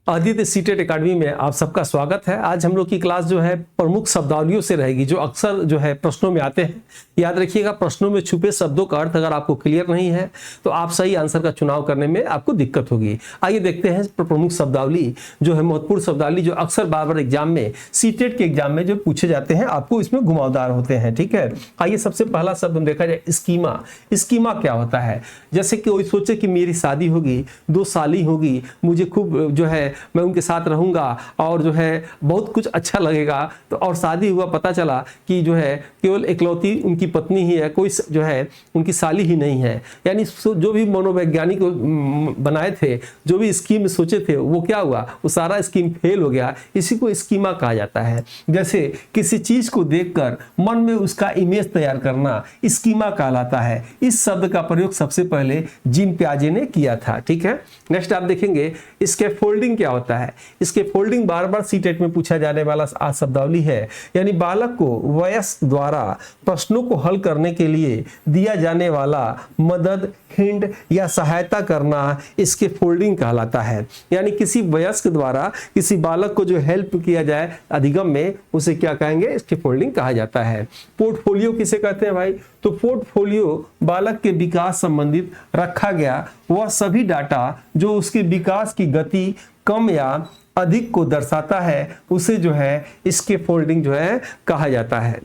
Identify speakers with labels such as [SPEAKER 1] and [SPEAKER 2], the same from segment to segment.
[SPEAKER 1] Aditya CTET academy में आप सबका स्वागत है। आज हम लोग की क्लास जो है प्रमुख शब्दावलियों से रहेगी, जो अक्सर जो है प्रश्नों में आते हैं। याद रखिएगा, प्रश्नों में छुपे शब्दों का अर्थ अगर आपको क्लियर नहीं है तो आप सही आंसर का चुनाव करने में आपको दिक्कत होगी। आइए देखते हैं प्रमुख शब्दावली जो है, महत्वपूर्ण शब्दावली जो अक्सर बार एग्जाम में, सीटेट के एग्जाम में जो पूछे जाते हैं, आपको इसमें घुमावदार होते हैं। ठीक है, आइए सबसे पहला शब्द हम देखा जाए, स्कीमा। स्कीमा क्या होता है? जैसे कि कोई सोचे कि मेरी शादी होगी, 2 साली होगी, मुझे खूब जो है मैं उनके साथ रहूंगा और जो है बहुत कुछ अच्छा लगेगा, तो और शादी हुआ, पता चला कि जो है केवल इकलौती उनकी पत्नी ही है, कोई जो है उनकी साली ही नहीं है। यानी जो भी मनोवैज्ञानिक बनाए थे, जो भी स्कीम सोचे थे, वो क्या हुआ, वो सारा स्कीम फेल हो गया। इसी को स्कीमा कहा जाता है। जैसे किसी चीज को देखकर मन में उसका इमेज तैयार करना स्कीमा कहलाता है। इस शब्द का प्रयोग सबसे पहले जीन पियाजे ने किया था। ठीक है, नेक्स्ट आप देखेंगे स्कैफोल्डिंग क्या होता है। स्कैफोल्डिंग बार बार सीटेट में पूछा जाने वाला शब्दावली है। यानी बालक को वयस्क द्वारा प्रश्नों को हल करने के लिए दिया जाने वाला मदद, हिंट या सहायता करना स्कैफोल्डिंग कहलाता है। यानी किसी वयस्क द्वारा किसी बालक को जो हेल्प किया जाए अधिगम में, उसे क्या कहेंगे, स्कैफोल्डिंग कहा जाता है। पोर्टफोलियो किसे कहते हैं भाई? तो पोर्टफोलियो बालक के विकास संबंधित रखा गया वह सभी डाटा जो उसके विकास की गति कम या अधिक को दर्शाता है, उसे जो है स्कैफोल्डिंग जो है कहा जाता है।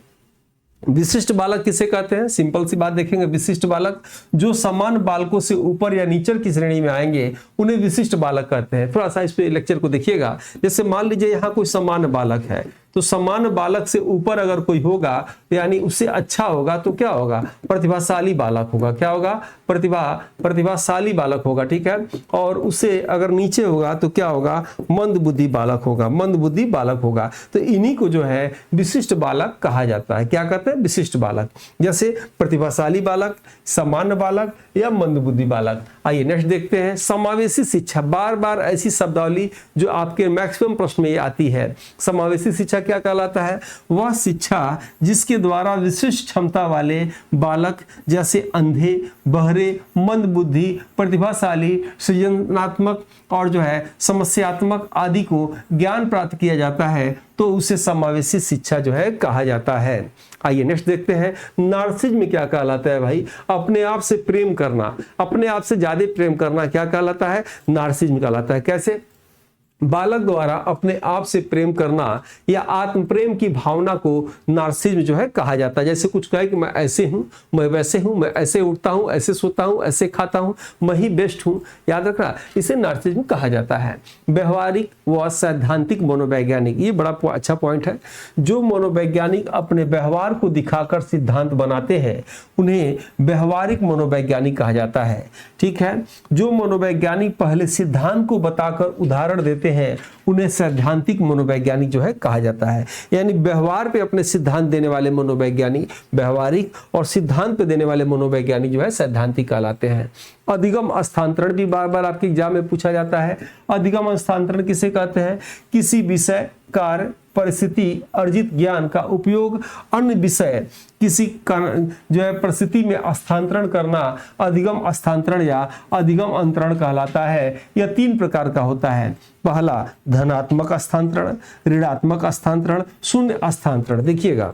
[SPEAKER 1] विशिष्ट बालक किसे कहते हैं? सिंपल सी बात देखेंगे, विशिष्ट बालक जो समान बालकों से ऊपर या नीचे की श्रेणी में आएंगे, उन्हें विशिष्ट बालक कहते हैं। थोड़ा सा इस पे लेक्चर को देखिएगा। जैसे मान लीजिए यहाँ कोई सामान्य बालक है, तो समान बालक से ऊपर अगर कोई होगा, यानी उससे अच्छा होगा, तो क्या होगा, प्रतिभाशाली बालक होगा। क्या होगा? प्रतिभाशाली बालक होगा। ठीक है, और उससे अगर नीचे होगा तो क्या होगा, मंदबुद्धि बालक होगा। मंदबुद्धि बालक होगा। तो इन्हीं को जो है विशिष्ट बालक कहा जाता है। क्या कहते हैं? विशिष्ट बालक। जैसे प्रतिभाशाली बालक, सामान्य बालक या मंदबुद्धि बालक। आइए नेक्स्ट देखते हैं, समावेशी शिक्षा। बार बार ऐसी शब्दावली जो आपके मैक्सिमम प्रश्न में आती है। समावेशी शिक्षा क्या कहलाता है? वह शिक्षा जिसके द्वारा विशिष्ट क्षमता वाले बालक, जैसे अंधे, बहरे, मंदबुद्धि, प्रतिभाशाली, सृजनात्मक और जो है समस्यात्मक आदि को ज्ञान प्राप्त किया जाता है, तो उसे समावेशी शिक्षा जो है कहा जाता है। आइए नेक्स्ट देखते हैं, नार्सिज्म क्या कहलाता है भाई? अपने आप से प्रेम करना, अपने आप से ज्यादा प्रेम करना क्या कहलाता है? नार्सिज्म कहलाता है। कैसे? बालक द्वारा अपने आप से प्रेम करना या आत्म प्रेम की भावना को नार्सिज्म जो है कहा जाता है। जैसे कुछ कहे कि मैं ऐसे हूं, मैं वैसे हूं, मैं ऐसे उठता हूं, ऐसे सोता हूं, ऐसे खाता हूं, मैं ही बेस्ट हूं। याद रखना, इसे नार्सिज्म कहा जाता है। व्यवहारिक व सैद्धांतिक मनोवैज्ञानिक, ये बड़ा अच्छा पॉइंट है। जो मनोवैज्ञानिक अपने व्यवहार को दिखाकर सिद्धांत बनाते हैं, उन्हें व्यवहारिक मनोवैज्ञानिक कहा जाता है। ठीक है, जो मनोवैज्ञानिक पहले सिद्धांत को बताकर उदाहरण देते हैं, उन्हें सैद्धांतिक मनोवैज्ञानिक जो है कहा जाता है। यानी व्यवहार पे अपने सिद्धांत देने वाले मनोवैज्ञानिक व्यवहारिक, और सिद्धांत पे देने वाले मनोवैज्ञानिक जो है सैद्धांतिक कहलाते हैं। अधिगम स्थानांतरण भी बार बार आपके एग्जाम में पूछा जाता है। अधिगम स्थानांतरण किसे कहते हैं? किसी विषय, कार्य, परिस्थिति, अर्जित ज्ञान का उपयोग अन्य विषय, किसी जो है परिस्थिति में स्थानांतरण करना अधिगम स्थानांतरण या अधिगम अंतरण कहलाता है। यह 3 प्रकार का होता है। पहला धनात्मक स्थानांतरण, ऋणात्मक स्थानांतरण, शून्य स्थानांतरण। देखिएगा,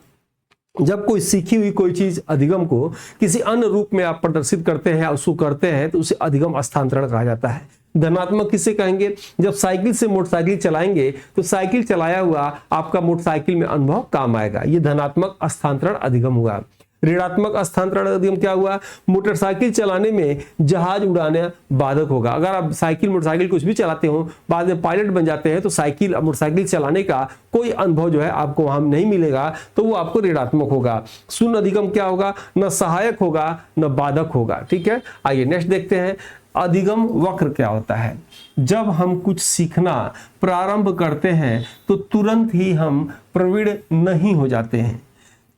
[SPEAKER 1] जब कोई सीखी हुई कोई चीज अधिगम को किसी अन्य रूप में आप प्रदर्शित करते हैं, उसको करते हैं, तो उसे अधिगम स्थानांतरण कहा जाता है। धनात्मक किसे कहेंगे? जब साइकिल से मोटरसाइकिल चलाएंगे तो साइकिल चलाया हुआ आपका मोटरसाइकिल में अनुभव काम आएगा, ये धनात्मक स्थानांतरण अधिगम हुआ। ऋणात्मक स्थानांतरण अधिगम क्या हुआ? मोटरसाइकिल चलाने में जहाज उड़ाने बाधक होगा। अगर आप साइकिल, मोटरसाइकिल कुछ भी चलाते हो, बाद में पायलट बन जाते हैं, तो साइकिल, मोटरसाइकिल चलाने का कोई अनुभव जो है आपको वहां नहीं मिलेगा, तो वो आपको ऋणात्मक होगा। शून्य अधिगम क्या होगा? न सहायक होगा न बाधक होगा। ठीक है, आइए नेक्स्ट देखते हैं, अधिगम वक्र क्या होता है? जब हम कुछ सीखना प्रारंभ करते हैं तो तुरंत ही हम प्रवीण नहीं हो जाते हैं।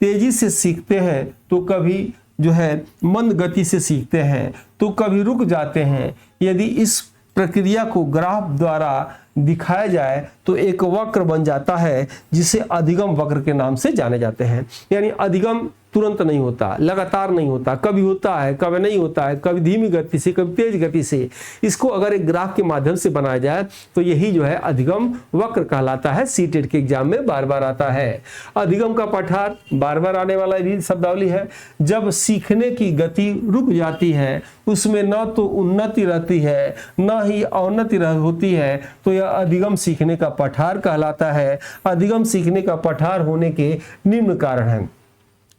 [SPEAKER 1] तेजी से सीखते हैं तो कभी जो है मंद गति से सीखते हैं, तो कभी रुक जाते हैं। यदि इस प्रक्रिया को ग्राफ द्वारा दिखाया जाए तो एक वक्र बन जाता है, जिसे अधिगम वक्र के नाम से जाने जाते हैं। यानी अधिगम तुरंत नहीं होता, लगातार नहीं होता, कभी होता है कभी नहीं होता है, कभी धीमी गति से कभी तेज गति से। इसको अगर एक ग्राफ के माध्यम से बनाया जाए तो यही जो है अधिगम वक्र कहलाता है। सीटेट के एग्जाम में बार बार आता है। अधिगम का पठार बार बार आने वाला भी शब्दावली है। जब सीखने की गति रुक जाती है, उसमें न तो उन्नति रहती है न ही अवनति होती है, तो यह अधिगम सीखने का पठार कहलाता है। अधिगम सीखने का पठार होने के निम्न कारण हैं।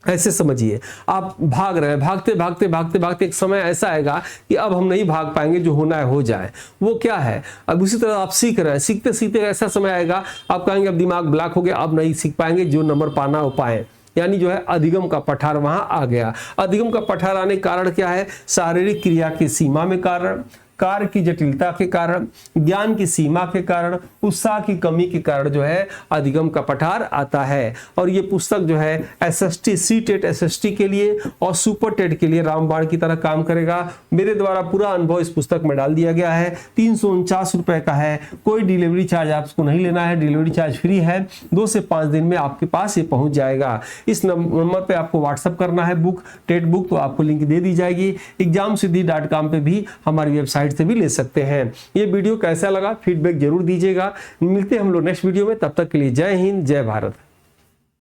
[SPEAKER 1] ऐसे समझिए, आप भाग रहे हैं, भागते भागते भागते भागते एक समय ऐसा आएगा कि अब हम नहीं भाग पाएंगे, जो होना है हो जाए। वो क्या है? अब उसी तरह आप सीख रहे हैं, सीखते सीखते ऐसा समय आएगा आप कहेंगे अब दिमाग ब्लॉक हो गया, अब नहीं सीख पाएंगे, जो नंबर पाना हो पाए। यानी जो है अधिगम का पठार वहां आ गया। अधिगम का पठार आने के कारण क्या है? शारीरिक क्रिया की सीमा में कारण, कार्य की जटिलता के कारण, ज्ञान की सीमा के कारण, उत्साह की कमी के कारण जो है अधिगम का पठार आता है। और ये पुस्तक जो है एसएसटी, सीटेट एसएसटी के लिए और सुपर टेट के लिए रामबाण की तरह काम करेगा। मेरे द्वारा पूरा अनुभव इस पुस्तक में डाल दिया गया है। 349 रुपए का है। कोई डिलीवरी चार्ज आपको नहीं लेना है, डिलीवरी चार्ज फ्री है। 2 से 5 दिन में आपके पास ये पहुंच जाएगा। इस नंबर पे आपको व्हाट्सअप करना है बुक, टेट बुक, तो आपको लिंक दे दी जाएगी। examsiddhi.com पे भी हमारी वेबसाइट से भी ले सकते हैं। ये वीडियो कैसा लगा फीडबैक जरूर दीजिएगा। मिलते हैं हम लोग नेक्स्ट वीडियो में, तब तक के लिए जय हिंद, जय भारत।